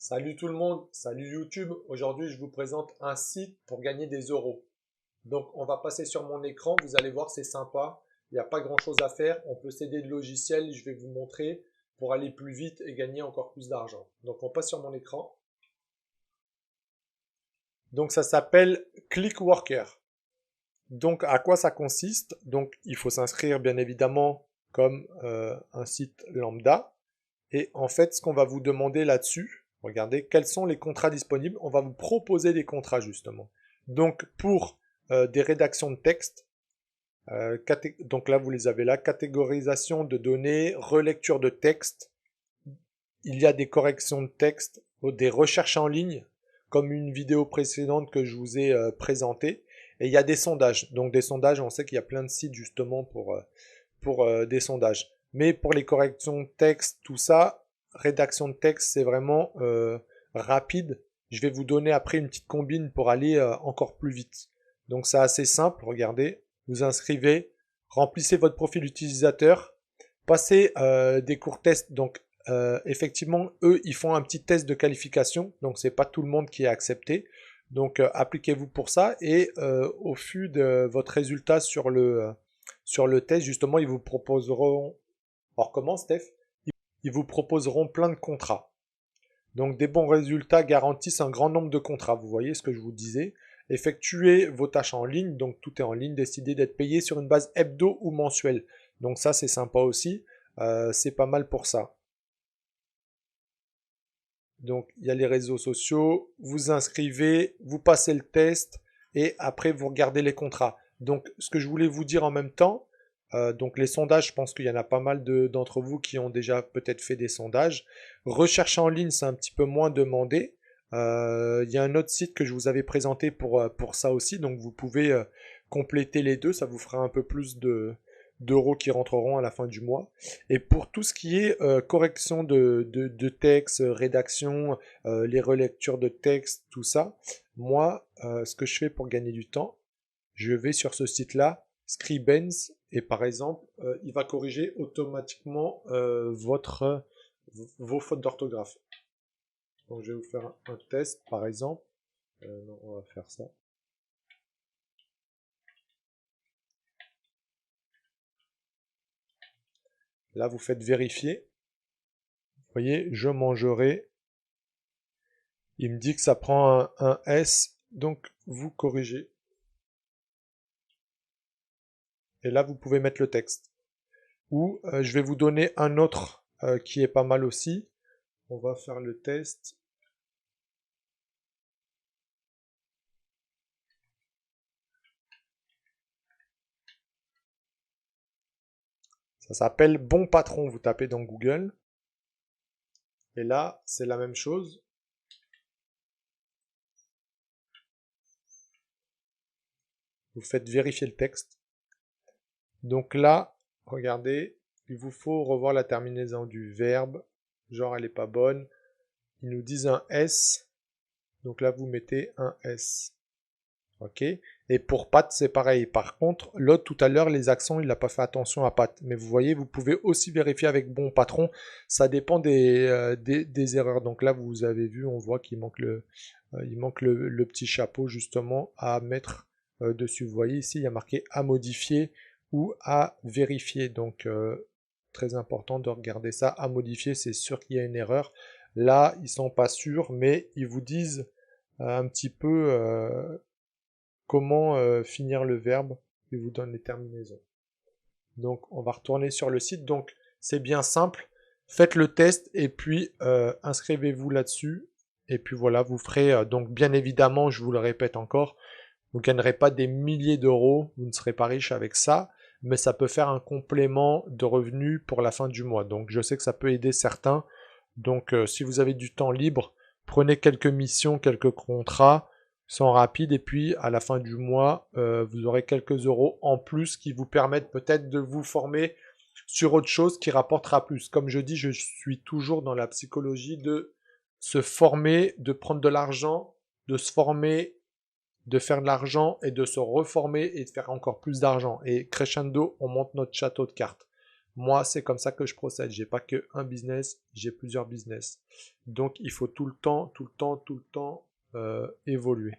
Salut tout le monde, salut YouTube. Aujourd'hui, je vous présente un site pour gagner des euros. Donc, on va passer sur mon écran. Vous allez voir, c'est sympa. Il n'y a pas grand-chose à faire. On peut s'aider de logiciels. Je vais vous montrer pour aller plus vite et gagner encore plus d'argent. Donc, on passe sur mon écran. Donc, ça s'appelle Clickworker. Donc, à quoi ça consiste? Donc, il faut s'inscrire bien évidemment comme un site lambda. Et en fait, ce qu'on va vous demander là-dessus, regardez, quels sont les contrats disponibles. On va vous proposer des contrats justement. Donc pour des rédactions de texte, donc là vous les avez là, catégorisation de données, relecture de texte. Il y a des corrections de texte, des recherches en ligne, comme une vidéo précédente que je vous ai présentée. Et il y a des sondages. Donc des sondages, on sait qu'il y a plein de sites justement pour des sondages. Mais pour les corrections de texte, tout ça, rédaction de texte, c'est vraiment rapide. Je vais vous donner après une petite combine pour aller encore plus vite. Donc c'est assez simple, regardez, vous inscrivez, remplissez votre profil utilisateur, passez des courts tests. Donc effectivement, eux, ils font un petit test de qualification, donc c'est pas tout le monde qui est accepté. Donc appliquez-vous pour ça et au fur de votre résultat sur le test, justement, ils vous proposeront. Alors comment, Steph? Ils vous proposeront plein de contrats. Donc des bons résultats garantissent un grand nombre de contrats. Vous voyez ce que je vous disais. Effectuez vos tâches en ligne, donc tout est en ligne. Décidez d'être payé sur une base hebdo ou mensuelle. Donc ça, c'est sympa aussi. C'est pas mal pour ça. Donc il y a les réseaux sociaux. Vous inscrivez, vous passez le test et après vous regardez les contrats. Donc ce que je voulais vous dire en même temps, donc les sondages, je pense qu'il y en a pas mal d'entre vous qui ont déjà peut-être fait des sondages. Recherche en ligne, c'est un petit peu moins demandé. Il y a un autre site que je vous avais présenté pour ça aussi, donc vous pouvez compléter les deux, ça vous fera un peu plus d'euros qui rentreront à la fin du mois. Et pour tout ce qui est correction de texte, rédaction, les relectures de texte, tout ça, moi, ce que je fais pour gagner du temps, je vais sur ce site-là, Scribens, et par exemple, il va corriger automatiquement vos fautes d'orthographe. Donc je vais vous faire un test, par exemple. Non, on va faire ça. Là, vous faites vérifier. Vous voyez, je mangerai. Il me dit que ça prend un S, donc vous corrigez. Et là, vous pouvez mettre le texte. Ou je vais vous donner un autre qui est pas mal aussi. On va faire le test. Ça s'appelle Bon Patron. Vous tapez dans Google. Et là, c'est la même chose. Vous faites vérifier le texte. Donc là, regardez, il vous faut revoir la terminaison du verbe. Genre, elle n'est pas bonne. Ils nous disent un S. Donc là, vous mettez un S. Ok. Et pour Pat, c'est pareil. Par contre, l'autre tout à l'heure, les accents, il n'a pas fait attention à Pat. Mais vous voyez, vous pouvez aussi vérifier avec Bon Patron. Ça dépend des erreurs. Donc là, vous avez vu, on voit qu'il manque le petit chapeau justement à mettre dessus. Vous voyez ici, il y a marqué à modifier ou à vérifier. Donc très important de regarder ça. À modifier, c'est sûr qu'il y a une erreur. Là, ils sont pas sûrs, mais ils vous disent un petit peu comment finir le verbe. Ils vous donnent les terminaisons. Donc on va retourner sur le site. Donc c'est bien simple. Faites le test et puis inscrivez-vous là-dessus. Et puis voilà, vous ferez, donc bien évidemment, je vous le répète encore, vous ne gagnerez pas des milliers d'euros, vous ne serez pas riche avec ça, mais ça peut faire un complément de revenus pour la fin du mois. Donc je sais que ça peut aider certains. Donc si vous avez du temps libre, prenez quelques missions, quelques contrats, sont rapides, et puis à la fin du mois, vous aurez quelques euros en plus qui vous permettent peut-être de vous former sur autre chose qui rapportera plus. Comme je dis, je suis toujours dans la psychologie de se former, de prendre de l'argent, de se former, de faire de l'argent et de se reformer et de faire encore plus d'argent. Et crescendo, on monte notre château de cartes. Moi, c'est comme ça que je procède. J'ai pas que un business, j'ai plusieurs business. Donc, il faut tout le temps, tout le temps, tout le temps évoluer.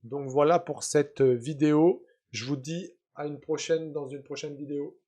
Donc voilà pour cette vidéo. Je vous dis à une prochaine dans une prochaine vidéo.